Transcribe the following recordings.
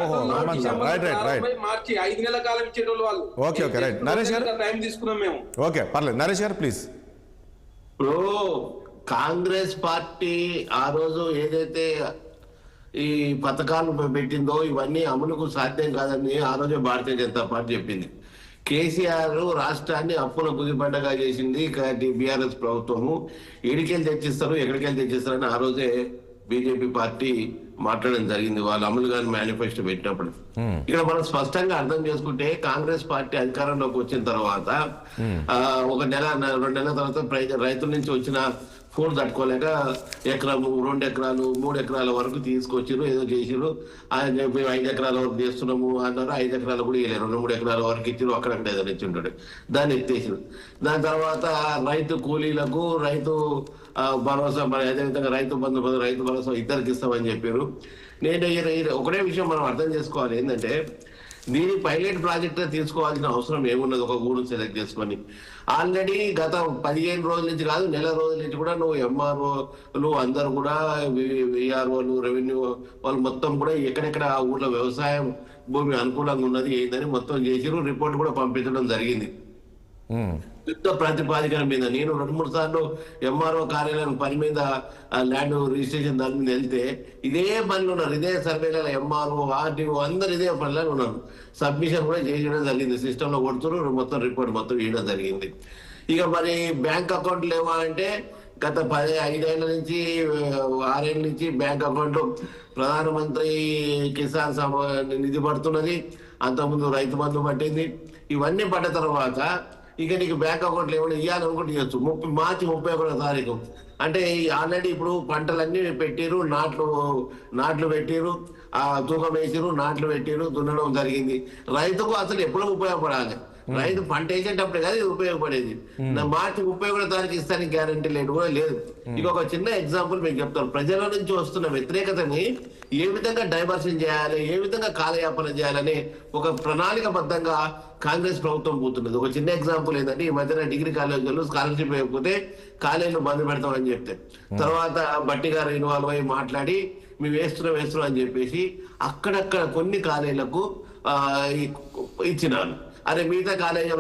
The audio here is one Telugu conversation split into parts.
ఓహో రైట్ రైట్ రైట్ మార్చి 5 నెలల కాలం ఇచ్చేటోళ్ళు వాళ్ళు. ఓకే ఓకే రైట్ నరేష్ గారు టైం తీసుకున్నాం మేము. ఓకే పర్లేదు నరేష్ గారు ప్లీజ్. ఇప్పుడు కాంగ్రెస్ పార్టీ ఆ రోజు ఏదైతే ఈ పథకాలు పెట్టిందో ఇవన్నీ అమలుకు సాధ్యం కాదని ఆ రోజే భారతీయ జనతా పార్టీ చెప్పింది. కేసీఆర్ రాష్ట్రాన్ని అప్పుల కుదిపడ్డగా చేసింది బీఆర్ఎస్ ప్రభుత్వము. ఎడికెళ్ళి తెచ్చిస్తారు ఎక్కడికెళ్ళి తెచ్చిస్తారని ఆ రోజే బీజేపీ పార్టీ మాట్లాడడం జరిగింది వాళ్ళు అమలు గారి మేనిఫెస్టో పెట్టినప్పుడు. ఇక్కడ మనం స్పష్టంగా అర్థం చేసుకుంటే కాంగ్రెస్ పార్టీ అధికారంలోకి వచ్చిన తర్వాత ఒక నెల 2 నెలల తర్వాత రైతుల నుంచి వచ్చిన ఫోన్ తట్టుకోలేక ఎకరం 2 ఎకరాలు 3 ఎకరాల వరకు తీసుకొచ్చిరు ఏదో చేసిరు. మేము 5 ఎకరాల వరకు చేస్తున్నాము అన్నారు. 5 ఎకరాలు కూడా ఇవ్వలేరు 2-3 ఎకరాల వరకు ఇచ్చిరు. అక్కడక్కడ ఏదో ఇచ్చి ఉంటాడు దాన్ని ఎత్తేసిరు. దాని తర్వాత రైతు కూలీలకు రైతు భరోసా మరి అదేవిధంగా రైతు భరోసా ఇద్దరికి ఇస్తామని చెప్పారు. నేను ఒకటే విషయం మనం అర్థం చేసుకోవాలి ఏంటంటే దీని పైలట్ ప్రాజెక్ట్ తీసుకోవాల్సిన అవసరం ఏమున్నది ఒక ఊరు సెలెక్ట్ చేసుకొని. ఆల్రెడీ గత 15 రోజుల నుంచి కాదు నెల రోజుల నుంచి కూడా నువ్వు ఎంఆర్ఓలు అందరు కూడా విఆర్ఓలు రెవెన్యూ వాళ్ళు మొత్తం కూడా ఎక్కడెక్కడ ఆ ఊర్లో వ్యవసాయం భూమి అనుకూలంగా ఉన్నది ఏందని మొత్తం చేసిరు. రిపోర్ట్ కూడా పంపించడం జరిగింది యుద్ధ ప్రాతిపాదికన మీద. నేను 2-3 సార్లు ఎంఆర్ఓ కార్యాలయం పని మీద ల్యాండ్ రిజిస్ట్రేషన్ దాని మీద వెళ్తే ఇదే పనులు ఉన్నారు. ఇదే సర్వేలలో ఎంఆర్ఓ ఆర్టీఓ అందరు ఇదే పనులు ఉన్నారు. సబ్మిషన్ కూడా చేయడం జరిగింది. సిస్టంలో కొడుతున్నారు మొత్తం రిపోర్ట్ మొత్తం ఇవ్వడం జరిగింది. ఇక మరి బ్యాంక్ అకౌంట్లు ఏమా అంటే గత 5 ఏళ్ల నుంచి 6 ఏళ్ళ నుంచి బ్యాంక్ అకౌంట్ ప్రధానమంత్రి కిసాన్ నిధి పడుతున్నది. అంతకుముందు రైతు బంధు పట్టింది. ఇవన్నీ పడ్డ తర్వాత ఇక నీకు బ్యాంక్ అకౌంట్లు ఏమైనా ఇవ్వాలనుకుంటే ఇవ్వచ్చు. మార్చి 31వ తారీఖు అంటే ఆల్రెడీ ఇప్పుడు పంటలన్నీ పెట్టిరు, నాట్లు పెట్టిరు, తూకం వేసిరు, నాట్లు పెట్టిరు, దున్నడం జరిగింది. రైతుకు అసలు ఎప్పుడు ఉపయోగపడాలి? రైతు పంట వేసేటప్పుడే కదా ఇది ఉపయోగపడేది. మార్చి 31వ తారీఖు ఇస్తానికి గ్యారంటీ లేదు కూడా లేదు. ఇక ఒక చిన్న ఎగ్జాంపుల్ మీకు చెప్తాను. ప్రజల నుంచి వస్తున్న వ్యతిరేకతని ఏ విధంగా డైవర్షన్ చేయాలి, ఏ విధంగా కాలయాపన చేయాలని ఒక ప్రణాళికబద్ధంగా కాంగ్రెస్ ప్రభుత్వం పోతున్నది. ఒక చిన్న ఎగ్జాంపుల్ ఏంటంటే ఈ మధ్యన డిగ్రీ కాలేజీలో స్కాలర్షిప్ ఇవ్వకపోతే కాలేజీలు బంద్ పెడతామని చెప్తే తర్వాత బట్టి గారు ఇన్వాల్వ్ అయ్యి మాట్లాడి మేము వేస్తున్నాం అని చెప్పేసి అక్కడక్కడ కొన్ని కాలేజీలకు ఇచ్చినారు. అరే మిగతా కాలేజీ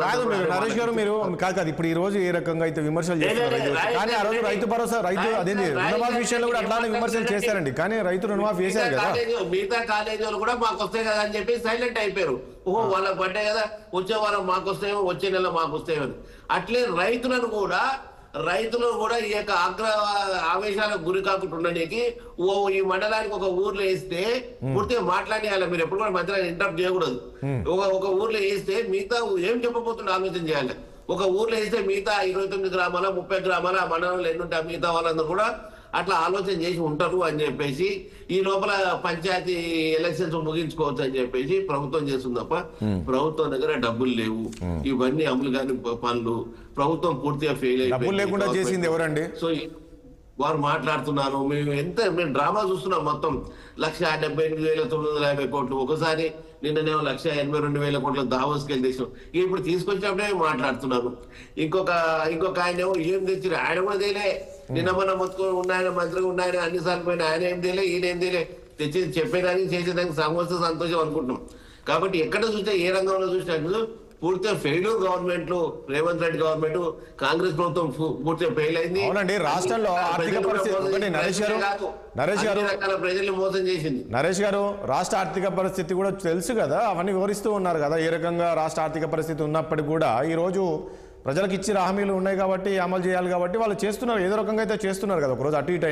నరేష్ గారు మీరు కాదు ఇప్పుడు ఈ రోజు ఏ రకంగా అయితే విమర్శలు చేస్తారు కానీ ఆ రోజు రైతు భరోసా అదేంటి రుణమాఫీ విషయంలో కూడా అట్లానే విమర్శలు చేశారండి. కానీ రైతు రుణమాఫీ చేశారు కదా. మిగతా కాలేజీ వాళ్ళు కూడా మాకు వస్తాయి కదా అని చెప్పి సైలెంట్ అయిపోయారు. ఓహో వాళ్ళకి పడ్డాయి కదా వచ్చే వారం మాకు వస్తాయేమో వచ్చే నెల మాకు వస్తాయేమో. అట్లే రైతులను కూడా ఈ యొక్క ఆవేశాలకు గురి కాకుండా ఉండడానికి ఈ మండలానికి ఒక ఊర్లో వేస్తే పూర్తిగా మాట్లాడేయాలి. మీరు ఎప్పుడు కూడా మధ్యలో ఇంటరప్ట్ చేయకూడదు. ఒక ఊర్లో వేస్తే మిగతా ఏం చెప్పబోతుండే ఆలోచన చేయాలి. ఒక ఊర్లో వేస్తే మిగతా 29 గ్రామాల 30 గ్రామాల ఆ మండలంలో ఎన్నుంటే మిగతా వాళ్ళందరూ కూడా అట్లా ఆలోచన చేసి ఉంటారు అని చెప్పేసి ఈ లోపల పంచాయతీ ఎలక్షన్స్ ముగించుకోవచ్చు అని చెప్పేసి ప్రభుత్వం చేస్తుంది తప్ప ప్రభుత్వం దగ్గర డబ్బులు లేవు. ఇవన్నీ అమలు కాని పనులు. ప్రభుత్వం పూర్తిగా ఫెయిల్ అయిపోయింది. సో వారు మాట్లాడుతున్నారు. మేము డ్రామా చూస్తున్నాం. మొత్తం 1,78,950 కోట్లు ఒకసారి నిన్ననేమో 1,82,000 కోట్ల దావోస్కి వెళ్ళి తెచ్చాం. ఇప్పుడు తీసుకొచ్చినప్పుడే మాట్లాడుతున్నారు. ఇంకొక ఆయన ఏం తెచ్చారు ఆయన కూడా తేలే. నిన్న మన మొత్తం ఉన్నాయన మంత్రిగా ఉన్నాయన అన్నిసార్లు పోయిన ఆయన ఏం తేలే ఈయన ఏం తేలే. తెచ్చి చెప్పేదానికి చేసేదానికి సంస్థ సంతోషం అనుకుంటున్నాం. కాబట్టి ఎక్కడ చూసినా ఏ రంగంలో చూసినట్టు పూర్తిగా failure government Revanth Reddy government Congress ప్రభుత్వం పూర్తిగా ఫెయిల్ అయింది. అవునండి రాష్ట్రంలో ఆర్థిక పరిస్థితి ప్రజల్ని మోసం చేసింది. నరేష్ గారు రాష్ట్ర ఆర్థిక పరిస్థితి కూడా తెలుసు కదా అవన్నీ వివరిస్తూ ఉన్నారు కదా ఏ రకంగా రాష్ట్ర ఆర్థిక పరిస్థితి ఉన్నప్పటికీ కూడా ఈ రోజు ప్రజలకు ఇచ్చిన హామీలు ఉన్నాయి కాబట్టి అమలు చేయాలి కాబట్టి వాళ్ళు చేస్తున్నారు ఏదో రకంగా అయితే చేస్తున్నారు కదా. ఒకరోజు అటు ఇటు అయినా